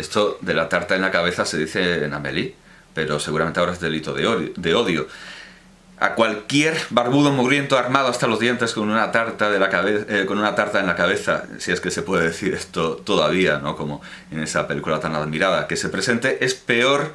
Esto de la tarta en la cabeza se dice en Amélie, pero seguramente ahora es delito de odio. A cualquier barbudo mugriento armado hasta los dientes con una tarta con una tarta en la cabeza, si es que se puede decir esto todavía, ¿no? Como en esa película tan admirada, que se presente es peor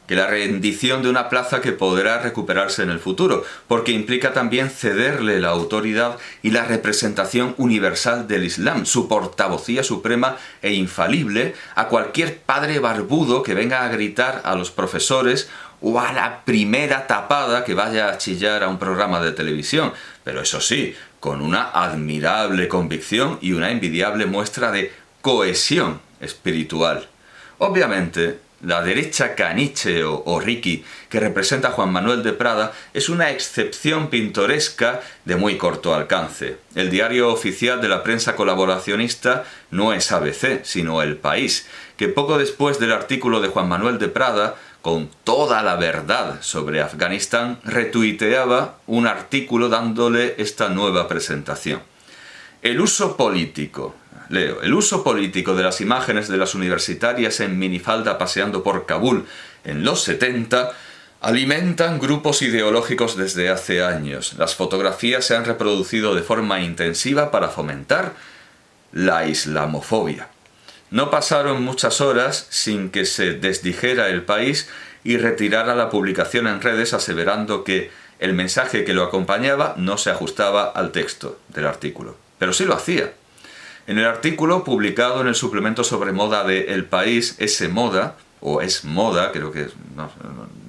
que la rendición de una plaza que podrá recuperarse en el futuro, porque implica también cederle la autoridad y la representación universal del Islam, su portavocía suprema e infalible, a cualquier padre barbudo que venga a gritar a los profesores o a la primera tapada que vaya a chillar a un programa de televisión, pero eso sí, con una admirable convicción y una envidiable muestra de cohesión espiritual. Obviamente, la derecha caniche o riqui que representa a Juan Manuel de Prada es una excepción pintoresca de muy corto alcance. El diario oficial de la prensa colaboracionista no es ABC, sino El País, que poco después del artículo de Juan Manuel de Prada, con toda la verdad sobre Afganistán, retuiteaba un artículo dándole esta nueva presentación. El uso político. Leo, el uso político de las imágenes de las universitarias en minifalda paseando por Kabul en los 70 alimentan grupos ideológicos desde hace años. Las fotografías se han reproducido de forma intensiva para fomentar la islamofobia. No pasaron muchas horas sin que se desdijera El País y retirara la publicación en redes aseverando que el mensaje que lo acompañaba no se ajustaba al texto del artículo. Pero sí lo hacía. En el artículo publicado en el suplemento sobre moda de El País, S-Moda, o Es Moda, creo que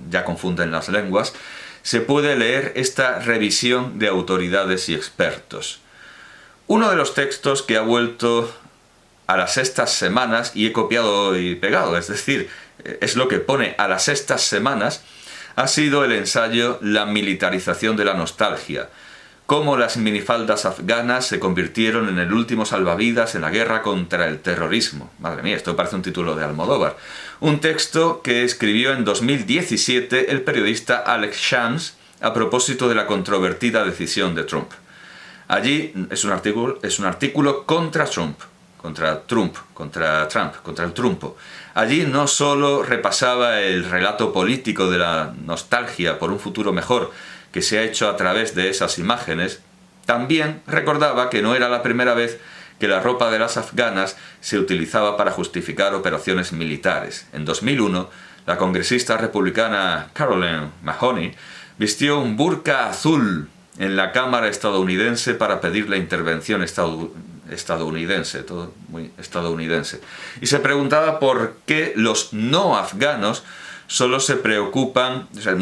ya confunden las lenguas, se puede leer esta revisión de autoridades y expertos. Uno de los textos que ha vuelto a las estas semanas, y he copiado y pegado, es decir, es lo que pone a las estas semanas, ha sido el ensayo La militarización de la nostalgia, cómo las minifaldas afganas se convirtieron en el último salvavidas en la guerra contra el terrorismo. Madre mía, esto parece un título de Almodóvar. Un texto que escribió en 2017 el periodista Alex Shams a propósito de la controvertida decisión de Trump. Allí es un artículo contra Trump, contra el trumpo. Allí no solo repasaba el relato político de la nostalgia por un futuro mejor, que se ha hecho a través de esas imágenes, también recordaba que no era la primera vez que la ropa de las afganas se utilizaba para justificar operaciones militares. En 2001, la congresista republicana Caroline Mahoney vistió un burka azul en la Cámara estadounidense para pedir la intervención estadounidense, todo muy estadounidense. Y se preguntaba por qué los no afganos solo se preocupan, o sea,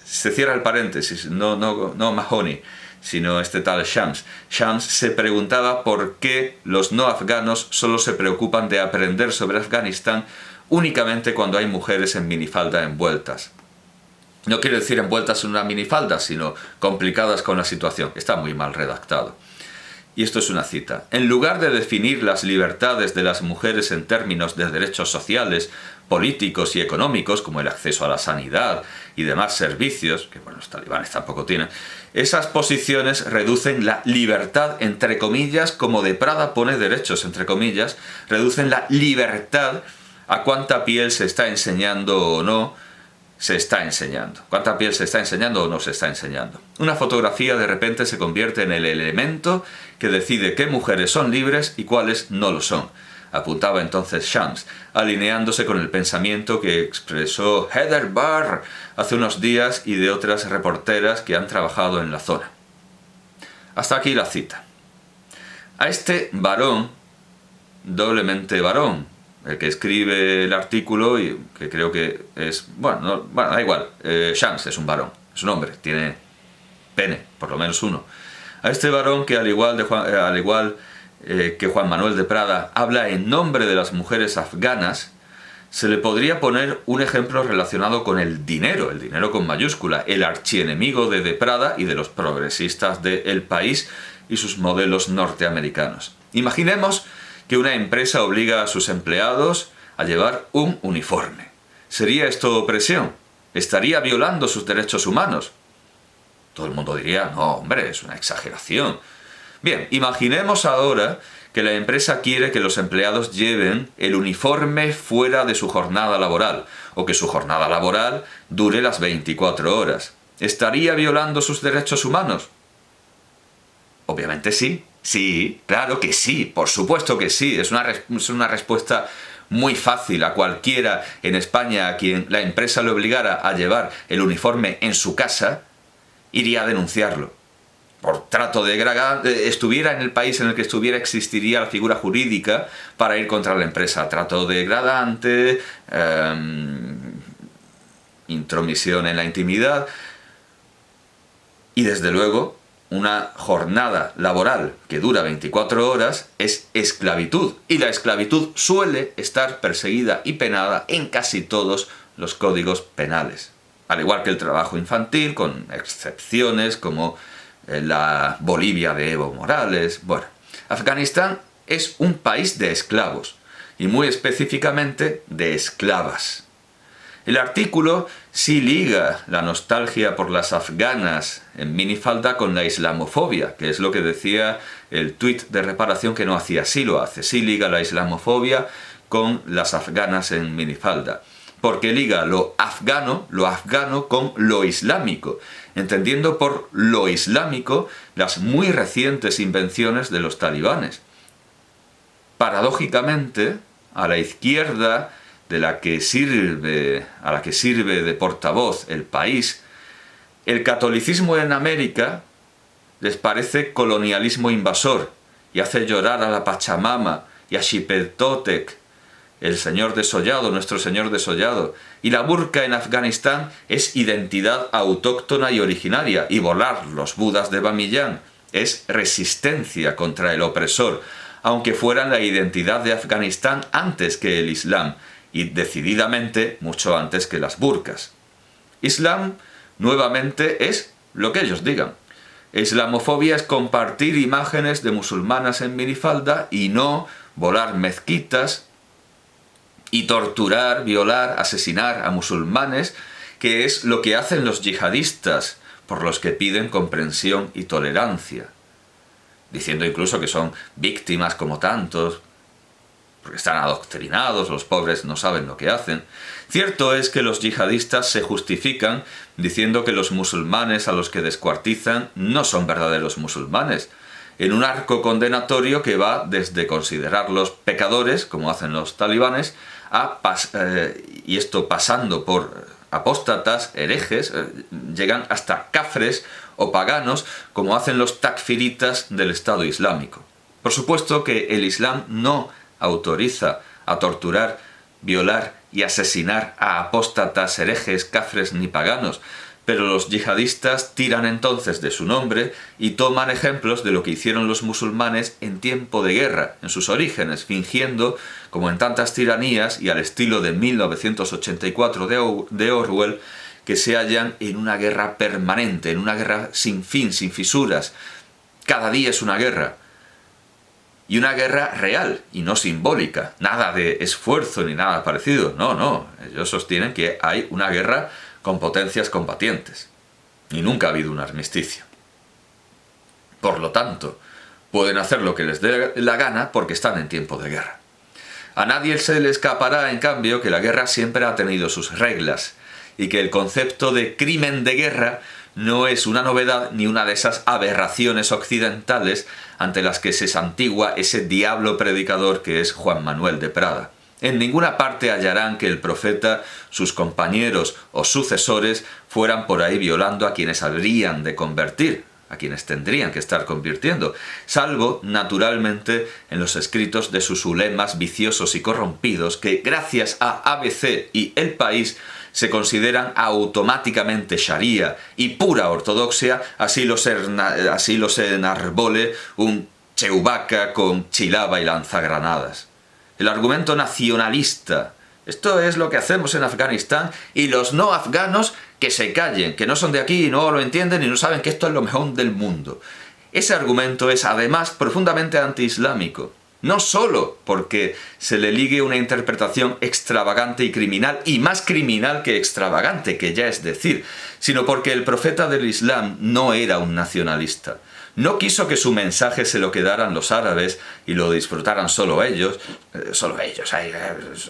se cierra el paréntesis, no Mahoney, sino este tal Shams. Shams se preguntaba por qué los no afganos solo se preocupan de aprender sobre Afganistán únicamente cuando hay mujeres en minifalda envueltas. No quiero decir envueltas en una minifalda, sino complicadas con la situación. Está muy mal redactado. Y esto es una cita. En lugar de definir las libertades de las mujeres en términos de derechos sociales, políticos y económicos, como el acceso a la sanidad y demás servicios, que bueno, los talibanes tampoco tienen, esas posiciones reducen la libertad, entre comillas, como de Prada pone derechos, entre comillas, reducen la libertad a cuánta piel se está enseñando o no se está enseñando. Cuánta piel se está enseñando o no se está enseñando. Una fotografía de repente se convierte en el elemento que decide qué mujeres son libres y cuáles no lo son, apuntaba entonces Shams, alineándose con el pensamiento que expresó Heather Barr hace unos días y de otras reporteras que han trabajado en la zona. Hasta aquí la cita. A este varón, doblemente varón, el que escribe el artículo, y que creo que es... Bueno, da igual, Shams es un varón, es un hombre, tiene pene, por lo menos uno. A este varón que al igual que Juan Manuel de Prada habla en nombre de las mujeres afganas, se le podría poner un ejemplo relacionado con el dinero con mayúscula, el archienemigo de Prada y de los progresistas de El País y sus modelos norteamericanos. Imaginemos que una empresa obliga a sus empleados a llevar un uniforme. ¿Sería esto opresión? ¿Estaría violando sus derechos humanos? Todo el mundo diría, no, hombre, es una exageración. Bien, imaginemos ahora que la empresa quiere que los empleados lleven el uniforme fuera de su jornada laboral, o que su jornada laboral dure las 24 horas. ¿Estaría violando sus derechos humanos? Obviamente sí. Sí, claro que sí, por supuesto que sí. Es una respuesta muy fácil. A cualquiera en España a quien la empresa le obligara a llevar el uniforme en su casa, iría a denunciarlo. Por trato degradante, estuviera en el país en el que estuviera, existiría la figura jurídica para ir contra la empresa. Trato degradante, intromisión en la intimidad y desde luego una jornada laboral que dura 24 horas es esclavitud, y la esclavitud suele estar perseguida y penada en casi todos los códigos penales. Al igual que el trabajo infantil, con excepciones como la Bolivia de Evo Morales. Bueno, Afganistán es un país de esclavos, y muy específicamente de esclavas. El artículo sí liga la nostalgia por las afganas en minifalda con la islamofobia, que es lo que decía el tuit de reparación que no hacía, sí lo hace, sí liga la islamofobia con las afganas en minifalda, porque liga lo afgano con lo islámico, entendiendo por lo islámico las muy recientes invenciones de los talibanes. Paradójicamente, a la izquierda a la que sirve de portavoz El País, el catolicismo en América les parece colonialismo invasor y hace llorar a la Pachamama y a Xipetotec, el señor desollado, nuestro señor desollado. Y la burka en Afganistán es identidad autóctona y originaria, y volar los budas de Bamiyan es resistencia contra el opresor, aunque fueran la identidad de Afganistán antes que el Islam, y decididamente mucho antes que las burkas. Islam, nuevamente, es lo que ellos digan. Islamofobia es compartir imágenes de musulmanas en minifalda y no volar mezquitas y torturar, violar, asesinar a musulmanes, que es lo que hacen los yihadistas, por los que piden comprensión y tolerancia, diciendo incluso que son víctimas como tantos, porque están adoctrinados, los pobres no saben lo que hacen. Cierto es que los yihadistas se justifican diciendo que los musulmanes a los que descuartizan no son verdaderos musulmanes, en un arco condenatorio que va desde considerarlos pecadores, como hacen los talibanes, y esto pasando por apóstatas, herejes, llegan hasta kafres o paganos, como hacen los takfiritas del Estado Islámico. Por supuesto que el Islam no autoriza a torturar, violar y asesinar a apóstatas, herejes, kafres ni paganos, pero los yihadistas tiran entonces de su nombre y toman ejemplos de lo que hicieron los musulmanes en tiempo de guerra, en sus orígenes, fingiendo, como en tantas tiranías y al estilo de 1984 de Orwell, que se hallan en una guerra permanente, en una guerra sin fin, sin fisuras. Cada día es una guerra. Y una guerra real, y no simbólica. Nada de esfuerzo ni nada parecido. No, no. Ellos sostienen que hay una guerra con potencias combatientes. Y nunca ha habido un armisticio. Por lo tanto, pueden hacer lo que les dé la gana porque están en tiempo de guerra. A nadie se le escapará, en cambio, que la guerra siempre ha tenido sus reglas, y que el concepto de crimen de guerra no es una novedad ni una de esas aberraciones occidentales ante las que se santigua ese diablo predicador que es Juan Manuel de Prada. En ninguna parte hallarán que el profeta, sus compañeros o sucesores fueran por ahí violando a quienes habrían de convertir, a quienes tendrían que estar convirtiendo, salvo, naturalmente, en los escritos de sus ulemas viciosos y corrompidos que, gracias a ABC y El País, se consideran automáticamente sharia y pura ortodoxia, así los enarbole un Chewbacca con chilaba y lanzagranadas. El argumento nacionalista, esto es lo que hacemos en Afganistán, y los no afganos que se callen, que no son de aquí y no lo entienden y no saben que esto es lo mejor del mundo. Ese argumento es además profundamente antiislámico. No solo porque se le ligue una interpretación extravagante y criminal, y más criminal que extravagante, que ya es decir, sino porque el profeta del Islam no era un nacionalista. No quiso que su mensaje se lo quedaran los árabes y lo disfrutaran solo ellos.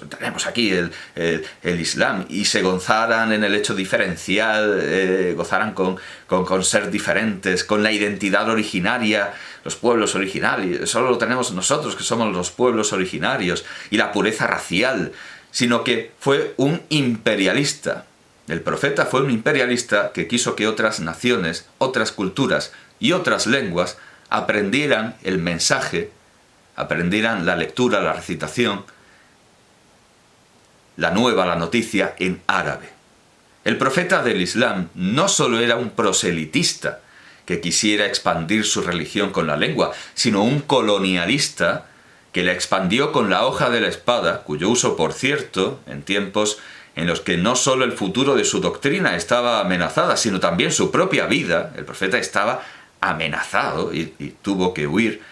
Tenemos aquí el Islam, y se gozaran en el hecho diferencial, gozaran con ser diferentes, con la identidad originaria, los pueblos originarios. Solo lo tenemos nosotros, que somos los pueblos originarios, y la pureza racial, sino que fue un imperialista. El profeta fue un imperialista que quiso que otras naciones, otras culturas y otras lenguas aprendieran el mensaje, aprendieran la lectura, la recitación, la noticia en árabe. El profeta del Islam no solo era un proselitista que quisiera expandir su religión con la lengua, sino un colonialista que la expandió con la hoja de la espada, cuyo uso, por cierto, en tiempos en los que no solo el futuro de su doctrina estaba amenazada, sino también su propia vida. El profeta estaba amenazado y tuvo que huir.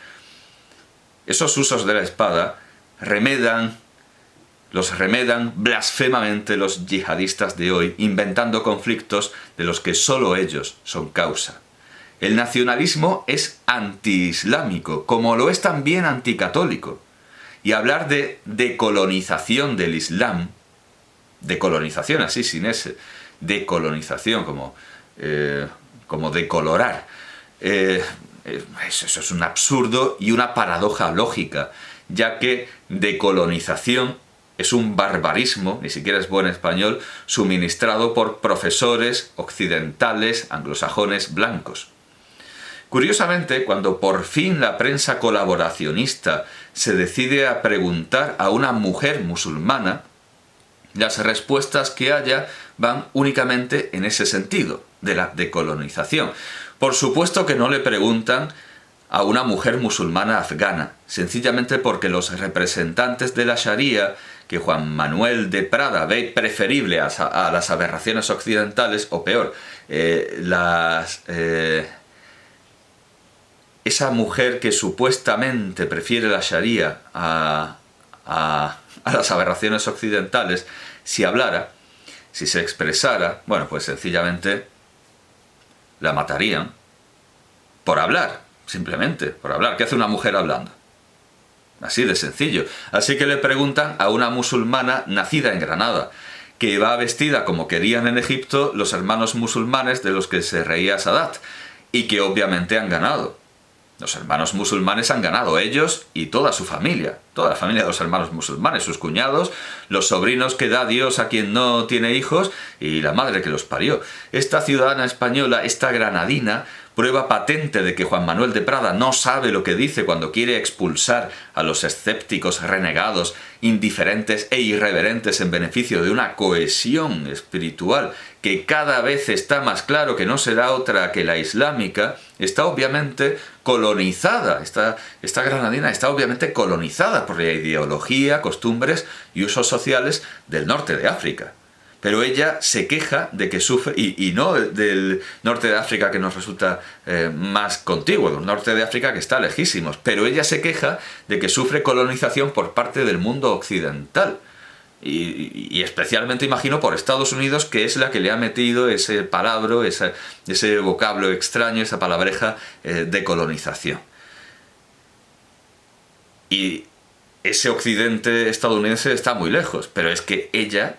Esos usos de la espada los remedan blasfemamente los yihadistas de hoy, inventando conflictos de los que solo ellos son causa. El nacionalismo es antiislámico, como lo es también anticatólico. Y hablar de decolonización del Islam, decolonización así sin ese, decolonización como decolorar, eso es un absurdo y una paradoja lógica, ya que decolonización es un barbarismo, ni siquiera es buen español, suministrado por profesores occidentales anglosajones blancos. Curiosamente, cuando por fin la prensa colaboracionista se decide a preguntar a una mujer musulmana, las respuestas que haya van únicamente en ese sentido, de la decolonización. Por supuesto que no le preguntan a una mujer musulmana afgana, sencillamente porque los representantes de la Sharia, que Juan Manuel de Prada ve preferible a las aberraciones occidentales, o peor, esa mujer que supuestamente prefiere la Sharia a las aberraciones occidentales, si hablara, si se expresara, bueno, pues sencillamente la matarían por hablar, simplemente por hablar. ¿Qué hace una mujer hablando? Así de sencillo. Así que le preguntan a una musulmana nacida en Granada, que va vestida como querían en Egipto los hermanos musulmanes de los que se reía Sadat, y que obviamente han ganado. Los hermanos musulmanes han ganado, ellos y toda su familia, toda la familia de los hermanos musulmanes, sus cuñados, los sobrinos que da Dios a quien no tiene hijos y la madre que los parió. Esta ciudadana española, esta granadina, prueba patente de que Juan Manuel de Prada no sabe lo que dice cuando quiere expulsar a los escépticos renegados, indiferentes e irreverentes en beneficio de una cohesión espiritual que cada vez está más claro que no será otra que la islámica. Está obviamente colonizada, esta granadina está obviamente colonizada por la ideología, costumbres y usos sociales del norte de África. Pero ella se queja de que sufre, y no del norte de África que nos resulta más contiguo, del norte de África que está lejísimos, pero ella se queja de que sufre colonización por parte del mundo occidental. Y especialmente imagino por Estados Unidos, que es la que le ha metido ese palabro, ese vocablo extraño, esa palabreja de colonización. Y ese occidente estadounidense está muy lejos, pero es que ella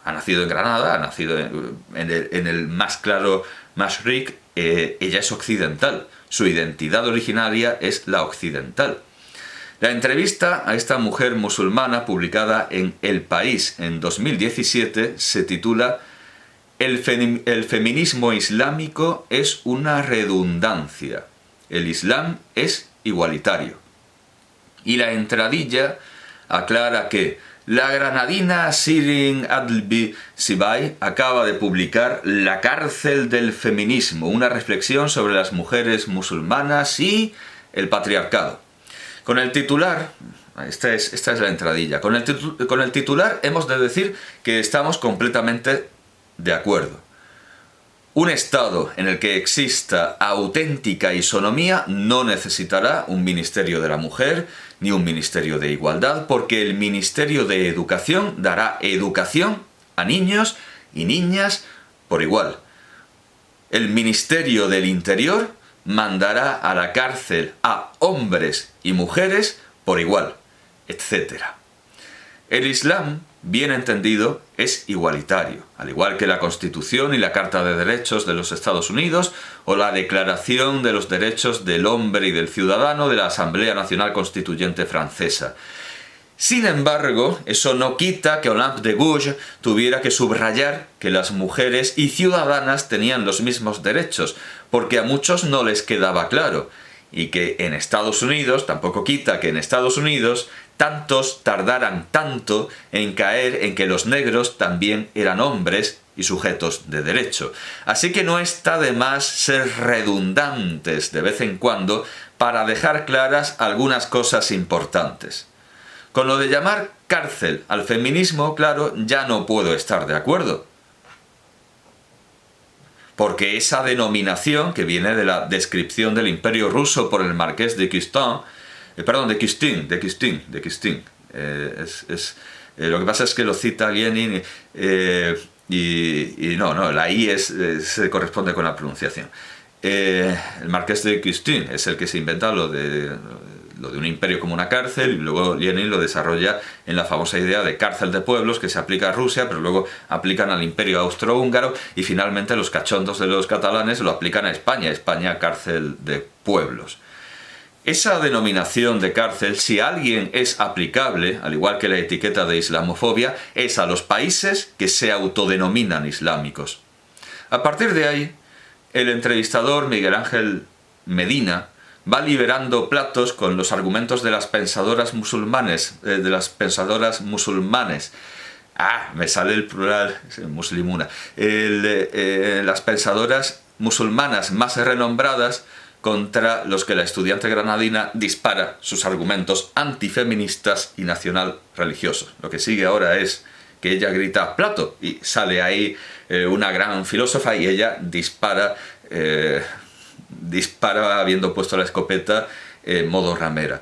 ha nacido en Granada, ha nacido en el más claro Mashriq, ella es occidental, su identidad originaria es la occidental. La entrevista a esta mujer musulmana, publicada en El País en 2017, se titula El feminismo islámico es una redundancia. El Islam es igualitario. Y la entradilla aclara que la granadina Shirin Adlbi Sibay acaba de publicar La cárcel del feminismo, una reflexión sobre las mujeres musulmanas y el patriarcado. Con el titular, esta es la entradilla, con el titular hemos de decir que estamos completamente de acuerdo. Un Estado en el que exista auténtica isonomía no necesitará un Ministerio de la Mujer ni un Ministerio de Igualdad, porque el Ministerio de Educación dará educación a niños y niñas por igual. El Ministerio del Interior mandará a la cárcel a hombres y mujeres por igual, etc. El Islam, bien entendido, es igualitario, al igual que la Constitución y la Carta de Derechos de los Estados Unidos o la Declaración de los Derechos del Hombre y del Ciudadano de la Asamblea Nacional Constituyente Francesa. Sin embargo, eso no quita que Olympe de Gouges tuviera que subrayar que las mujeres y ciudadanas tenían los mismos derechos, porque a muchos no les quedaba claro, y que en Estados Unidos, tampoco quita que en Estados Unidos, tantos tardaran tanto en caer en que los negros también eran hombres y sujetos de derecho. Así que no está de más ser redundantes de vez en cuando para dejar claras algunas cosas importantes. Con lo de llamar cárcel al feminismo, claro, ya no puedo estar de acuerdo. Porque esa denominación, que viene de la descripción del Imperio ruso por el marqués de Custine, lo que pasa es que lo cita Lenin y no, la I se corresponde con la pronunciación. El marqués de Custine es el que se inventa lo de un imperio como una cárcel, y luego Lenin lo desarrolla en la famosa idea de cárcel de pueblos que se aplica a Rusia, pero luego aplican al imperio austrohúngaro, y finalmente los cachondos de los catalanes lo aplican a España cárcel de pueblos. Esa denominación de cárcel, si alguien es aplicable, al igual que la etiqueta de islamofobia, es a los países que se autodenominan islámicos. A partir de ahí, el entrevistador Miguel Ángel Medina va liberando platos con los argumentos de las pensadoras musulmanes. Me sale el plural, muslimuna. Las pensadoras musulmanas más renombradas contra los que la estudiante granadina dispara sus argumentos antifeministas y nacional religiosos. Lo que sigue ahora es que ella grita «Plato» y sale ahí una gran filósofa y ella dispara habiendo puesto la escopeta en modo ramera.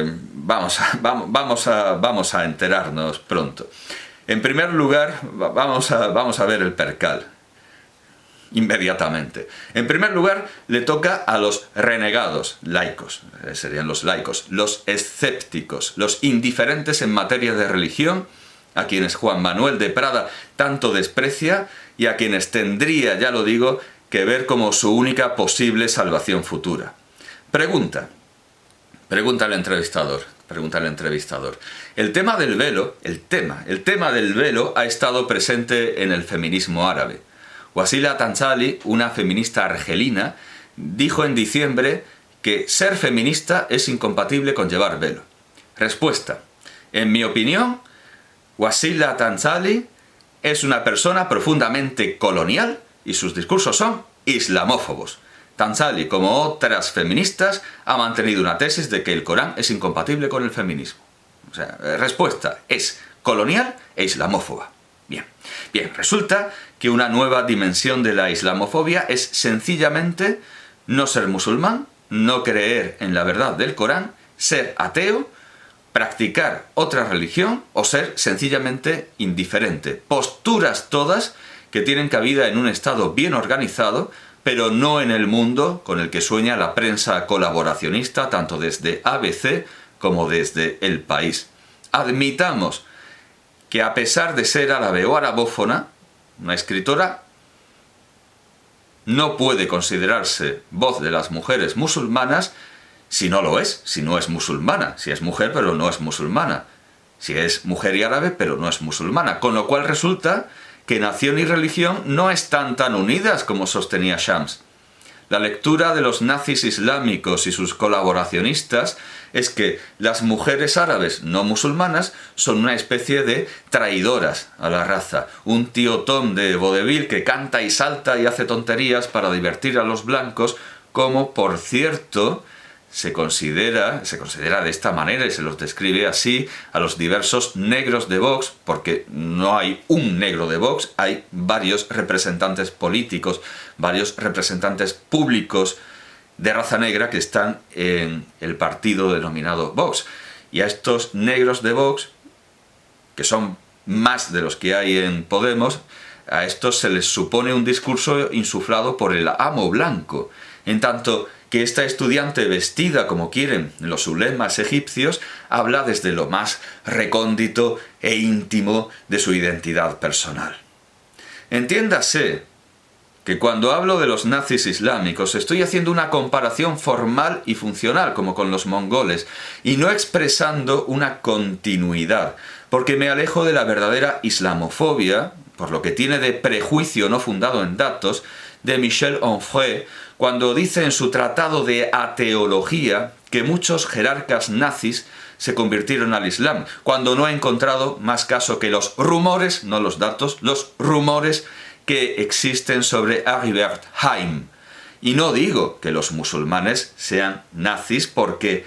Vamos a enterarnos pronto. En primer lugar, vamos a ver el percal. Inmediatamente. En primer lugar, le toca a los renegados, laicos, serían los laicos, los escépticos, los indiferentes en materia de religión, a quienes Juan Manuel de Prada tanto desprecia y a quienes tendría, ya lo digo, que ver como su única posible salvación futura. Pregunta al entrevistador. El tema del velo, el tema del velo ha estado presente en el feminismo árabe. Wasila Tanzali, una feminista argelina, dijo en diciembre que ser feminista es incompatible con llevar velo. Respuesta. En mi opinión, Wasila Tanzali es una persona profundamente colonial y sus discursos son islamófobos. Tanzali, como otras feministas, ha mantenido una tesis de que el Corán es incompatible con el feminismo. O sea, respuesta es colonial e islamófoba. Bien, resulta que una nueva dimensión de la islamofobia es sencillamente no ser musulmán, no creer en la verdad del Corán, ser ateo, practicar otra religión o ser sencillamente indiferente. Posturas todas que tienen cabida en un Estado bien organizado, pero no en el mundo con el que sueña la prensa colaboracionista, tanto desde ABC como desde El País. Admitamos que a pesar de ser árabe o arabófona, una escritora no puede considerarse voz de las mujeres musulmanas si no lo es, si no es musulmana, si es mujer pero no es musulmana, si es mujer y árabe pero no es musulmana, con lo cual resulta que nación y religión no están tan unidas como sostenía Shams. La lectura de los nazis islámicos y sus colaboracionistas es que las mujeres árabes no musulmanas son una especie de traidoras a la raza. Un tío Tom de vodevil que canta y salta y hace tonterías para divertir a los blancos, como, por cierto, se considera de esta manera y se los describe así a los diversos negros de Vox, porque no hay un negro de Vox, hay varios representantes políticos, varios representantes públicos de raza negra que están en el partido denominado Vox. Y a estos negros de Vox, que son más de los que hay en Podemos, a estos se les supone un discurso insuflado por el amo blanco. en tanto que esta estudiante vestida como quieren los ulemas egipcios habla desde lo más recóndito e íntimo de su identidad personal. Entiéndase que cuando hablo de los nazis islámicos estoy haciendo una comparación formal y funcional, como con los mongoles, y no expresando una continuidad, porque me alejo de la verdadera islamofobia, por lo que tiene de prejuicio no fundado en datos, de Michel Onfray, cuando dice en su tratado de ateología que muchos jerarcas nazis se convirtieron al Islam, cuando no ha encontrado más caso que los rumores, no los datos, los rumores que existen sobre Heribert Haim. Y no digo que los musulmanes sean nazis porque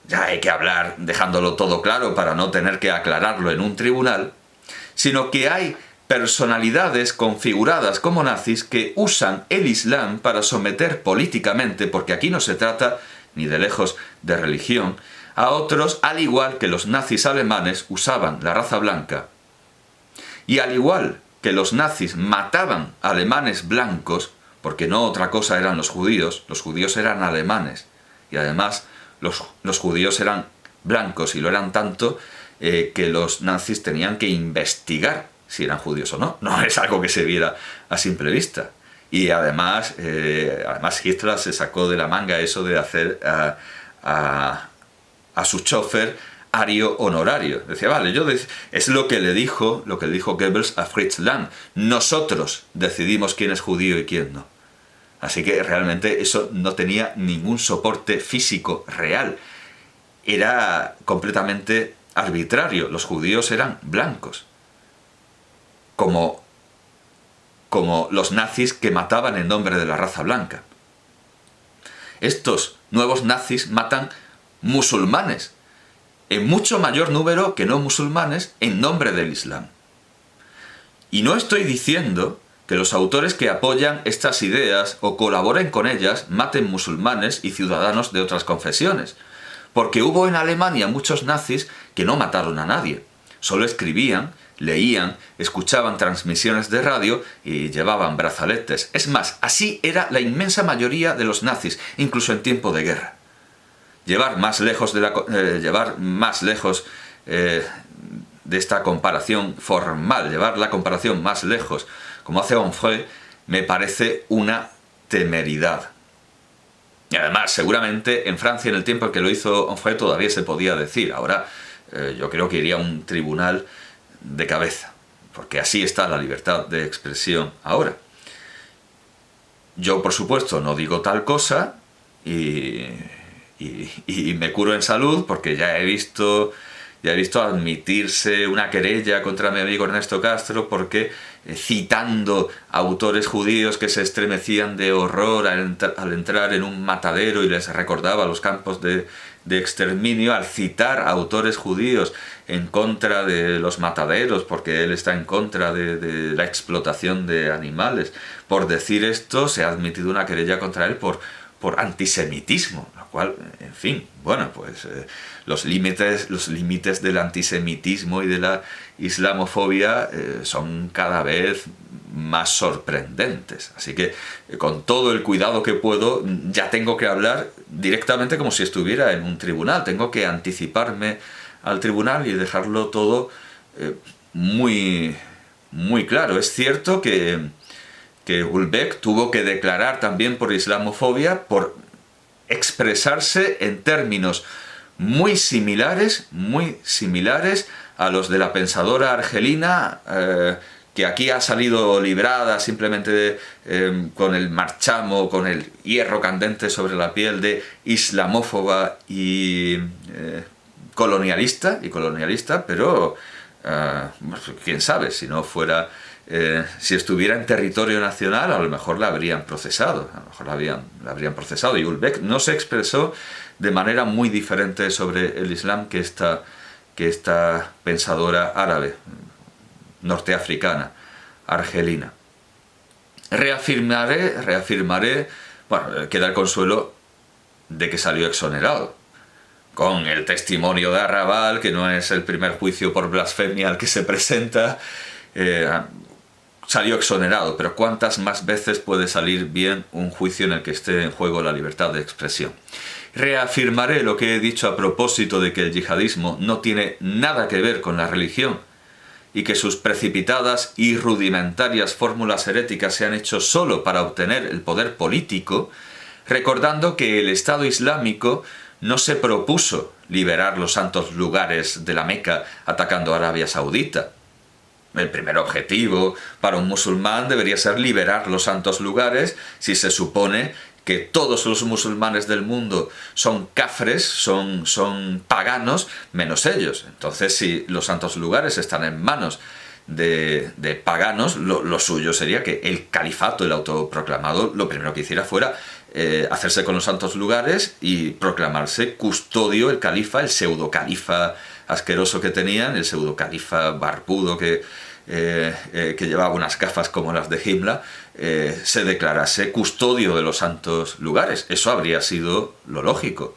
ya hay que hablar dejándolo todo claro para no tener que aclararlo en un tribunal, sino que hay personalidades configuradas como nazis que usan el Islam para someter políticamente, porque aquí no se trata ni de lejos de religión, a otros, al igual que los nazis alemanes usaban la raza blanca. Y al igual que los nazis mataban alemanes blancos, porque no otra cosa eran los judíos eran alemanes, y además los judíos eran blancos, y lo eran tanto que los nazis tenían que investigar si eran judíos o no. No es algo que se viera a simple vista. Y además Hitler se sacó de la manga eso de hacer a su chofer ario honorario. Decía, vale, es lo que le dijo Goebbels a Fritz Lang. Nosotros decidimos quién es judío y quién no. Así que realmente eso no tenía ningún soporte físico real. Era completamente arbitrario. Los judíos eran blancos. Como los nazis que mataban en nombre de la raza blanca. Estos nuevos nazis matan musulmanes, en mucho mayor número que no musulmanes, en nombre del Islam. Y no estoy diciendo que los autores que apoyan estas ideas o colaboren con ellas maten musulmanes y ciudadanos de otras confesiones, porque hubo en Alemania muchos nazis que no mataron a nadie, solo escribían, leían, escuchaban transmisiones de radio y llevaban brazaletes. Es más, así era la inmensa mayoría de los nazis, incluso en tiempo de guerra. Llevar más lejos de esta comparación formal, llevar la comparación más lejos, como hace Onfray, me parece una temeridad. Y además, seguramente en Francia, en el tiempo en que lo hizo Onfray, todavía se podía decir. Ahora yo creo que iría a un tribunal de cabeza, porque así está la libertad de expresión ahora. Yo, por supuesto, no digo tal cosa y me curo en salud, porque ya he visto admitirse una querella contra mi amigo Ernesto Castro porque citando autores judíos que se estremecían de horror al entrar en un matadero y les recordaba los campos de exterminio, al citar a autores judíos en contra de los mataderos, porque él está en contra de la explotación de animales. Por decir esto se ha admitido una querella contra él por antisemitismo, lo cual, en fin, bueno, pues los límites del antisemitismo y de la islamofobia son cada vez más sorprendentes. Así que con todo el cuidado que puedo, ya tengo que hablar directamente como si estuviera en un tribunal. Tengo que anticiparme al tribunal y dejarlo todo muy, muy claro. Es cierto que Houellebecq tuvo que declarar también por islamofobia, por expresarse en términos muy similares a los de la pensadora argelina, que aquí ha salido librada simplemente con el marchamo, con el hierro candente sobre la piel de islamófoba y colonialista, pero quién sabe, si no fuera... si estuviera en territorio nacional, a lo mejor la habrían procesado, la habrían procesado. Y Houellebecq no se expresó de manera muy diferente sobre el Islam que esta pensadora árabe, norteafricana, argelina. Reafirmaré, bueno, queda el consuelo de que salió exonerado, con el testimonio de Arrabal, que no es el primer juicio por blasfemia al que se presenta. salió exonerado, pero ¿cuántas más veces puede salir bien un juicio en el que esté en juego la libertad de expresión? Reafirmaré lo que he dicho a propósito de que el yihadismo no tiene nada que ver con la religión y que sus precipitadas y rudimentarias fórmulas heréticas se han hecho solo para obtener el poder político, recordando que el Estado Islámico no se propuso liberar los santos lugares de la Meca atacando a Arabia Saudita. El primer objetivo para un musulmán debería ser liberar los santos lugares si se supone que todos los musulmanes del mundo son cafres, son paganos, menos ellos. Entonces, si los santos lugares están en manos de paganos, lo suyo sería que el califato, el autoproclamado, lo primero que hiciera fuera hacerse con los santos lugares y proclamarse custodio, el califa, el pseudo califa asqueroso que tenían, el pseudo califa barbudo que llevaba unas gafas como las de Himmler, se declarase custodio de los santos lugares. Eso habría sido lo lógico.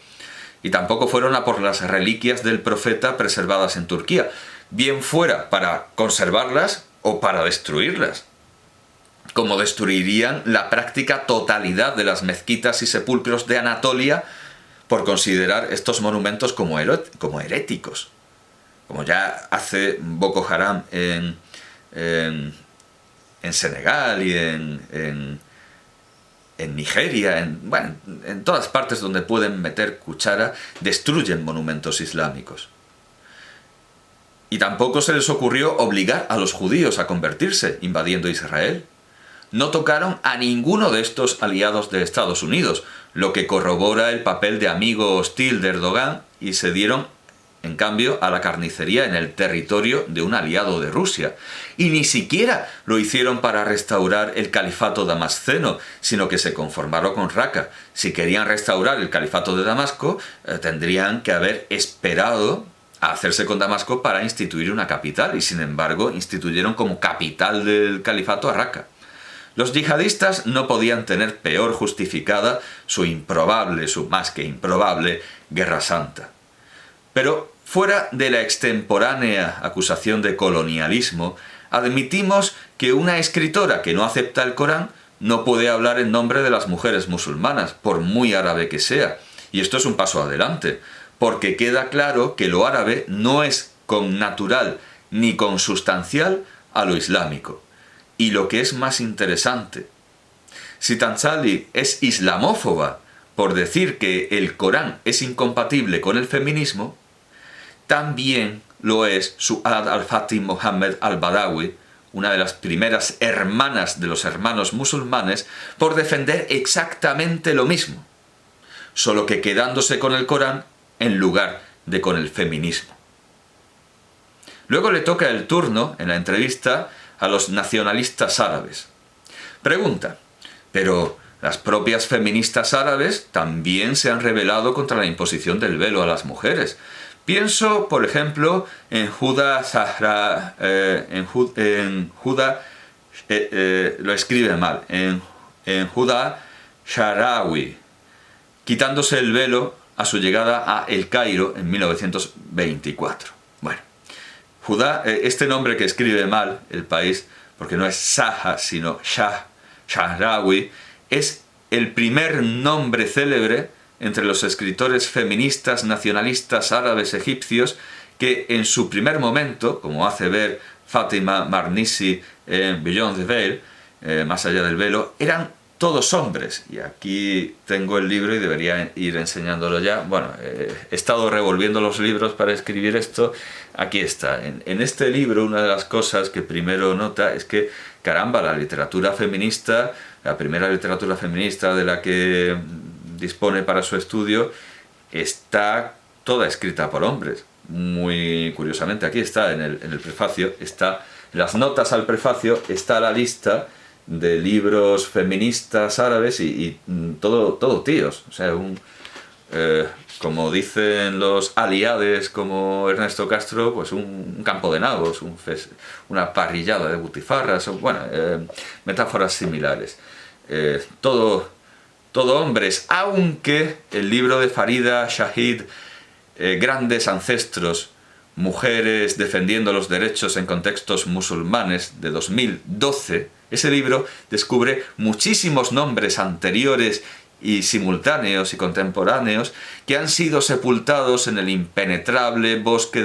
Y tampoco fueron a por las reliquias del profeta preservadas en Turquía, bien fuera para conservarlas o para destruirlas, como destruirían la práctica totalidad de las mezquitas y sepulcros de Anatolia por considerar estos monumentos como heréticos, como ya hace Boko Haram en Senegal y en Nigeria, en todas partes donde pueden meter cuchara, destruyen monumentos islámicos. Y tampoco se les ocurrió obligar a los judíos a convertirse invadiendo Israel. No tocaron a ninguno de estos aliados de Estados Unidos, lo que corrobora el papel de amigo hostil de Erdogan, y se dieron, en cambio, a la carnicería en el territorio de un aliado de Rusia. Y ni siquiera lo hicieron para restaurar el califato damasceno, sino que se conformaron con Raqqa. Si querían restaurar el califato de Damasco, tendrían que haber esperado a hacerse con Damasco para instituir una capital, y sin embargo instituyeron como capital del califato a Raqqa. Los yihadistas no podían tener peor justificada su más que improbable, guerra santa. Pero fuera de la extemporánea acusación de colonialismo, admitimos que una escritora que no acepta el Corán no puede hablar en nombre de las mujeres musulmanas, por muy árabe que sea. Y esto es un paso adelante, porque queda claro que lo árabe no es connatural ni consustancial a lo islámico. Y lo que es más interesante, si Tanzali es islamófoba por decir que el Corán es incompatible con el feminismo, también lo es Su'ad al-Fatih Mohammed al-Badawi, una de las primeras hermanas de los hermanos musulmanes, por defender exactamente lo mismo, solo que quedándose con el Corán en lugar de con el feminismo. Luego le toca el turno, en la entrevista, a los nacionalistas árabes. Pregunta, pero las propias feministas árabes también se han rebelado contra la imposición del velo a las mujeres. Pienso, por ejemplo, en Huda Zahra, lo escribe mal, en Huda Sharawi, quitándose el velo a su llegada a El Cairo en 1924. Bueno, Judá, este nombre que escribe mal el país, porque no es Saha, sino Shahrawi, es el primer nombre célebre entre los escritores feministas nacionalistas árabes egipcios que en su primer momento, como hace ver Fátima Marnisi en Beyond the Veil, más allá del velo, eran todos hombres. Y aquí tengo el libro y debería ir enseñándolo ya. Bueno, he estado revolviendo los libros para escribir esto. Aquí está. En este libro, una de las cosas que primero nota es que, caramba, la literatura feminista, la primera literatura feminista de la que dispone para su estudio, está toda escrita por hombres. Muy curiosamente, aquí está en el prefacio, está en las notas al prefacio, está la lista de libros feministas árabes y todo tíos. O sea, como dicen los aliades como Ernesto Castro, pues un campo de nabos, una parrillada de butifarras, metáforas similares. Todo hombres, aunque el libro de Farida Shahid, Grandes Ancestros, Mujeres defendiendo los derechos en contextos musulmanes, de 2012, ese libro descubre muchísimos nombres anteriores y simultáneos y contemporáneos que han sido sepultados en el impenetrable bosque